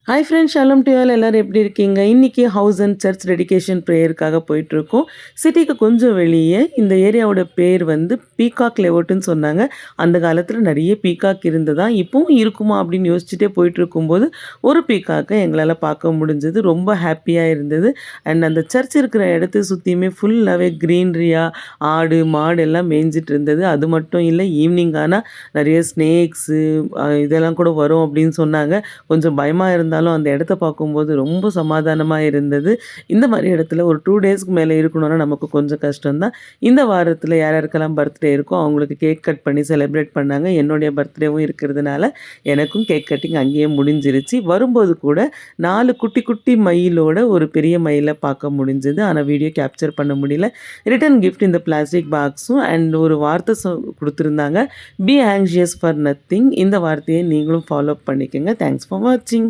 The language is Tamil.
ஹாய் ஃப்ரெண்ட்ஸ், ஷாሎም டு ஆல். எல்லாரும் எப்படி இருக்கீங்க? இன்னைக்கு ஹவுஸ் அண்ட் சர்ச் டெடிகேஷன் ப்ரேயருக்காக போயிட்டுருக்கோம். சிட்டிக்கு கொஞ்சம் வெளியே இந்த ஏரியாவோட பேர் வந்து பீகாக் லேஅவுட்ன்னு சொன்னாங்க. அந்த காலத்தில் நிறைய பீகாக் இருந்ததா, இப்பவும் இருக்குமா அப்படின்னு யோசிச்சுட்டே போயிட்டுருக்கும்போது ஒரு பீகாக்கை எங்களால் பார்க்க முடிஞ்சது. ரொம்ப ஹாப்பியாக இருந்தது. அண்ட் அந்த சர்ச் இருக்கிற இடத்த சுற்றியுமே ஃபுல்லாகவே க்ரீன்ரியாக ஆடு மாடு எல்லாம் மேய்ஞ்சிட்டு இருந்தது. அது மட்டும் இல்லை, ஈவினிங் ஆனால் நிறைய ஸ்னேக்ஸு இதெல்லாம் கூட வரும் அப்படின்னு சொன்னாங்க. கொஞ்சம் பயமாக இருந்தாலும் அந்த இடத்த பார்க்கும்போது ரொம்ப சமாதானமாக இருந்தது. இந்த மாதிரி இடத்துல ஒரு 2 டேஸ்க்கு மேலே இருக்கணும்னா நமக்கு கொஞ்சம் கஷ்டம் தான். இந்த வாரத்தில் யார் யாருக்கெல்லாம் பர்த்டே இருக்கோ அவங்களுக்கு கேக் கட் பண்ணி செலிப்ரேட் பண்ணாங்க. என்னுடைய பர்த்டேவும் இருக்கிறதுனால எனக்கும் கேக் கட்டிங் அங்கேயே முடிஞ்சிருச்சு. வரும்போது கூட 4 குட்டி குட்டி மயிலோட ஒரு பெரிய மயிலை பார்க்க முடிஞ்சது. ஆனால் வீடியோ கேப்சர் பண்ண முடியல. ரிட்டர்ன் கிஃப்ட் இந்த பிளாஸ்டிக் பாக்ஸும் அண்ட் ஒரு வார்த்தை கொடுத்துருந்தாங்க, பி ஆங்ஷியஸ் ஃபார் நத்திங். இந்த வார்த்தையை நீங்களும் ஃபாலோ பண்ணிக்கோங்க. தேங்க்ஸ் ஃபார் வாட்சிங்.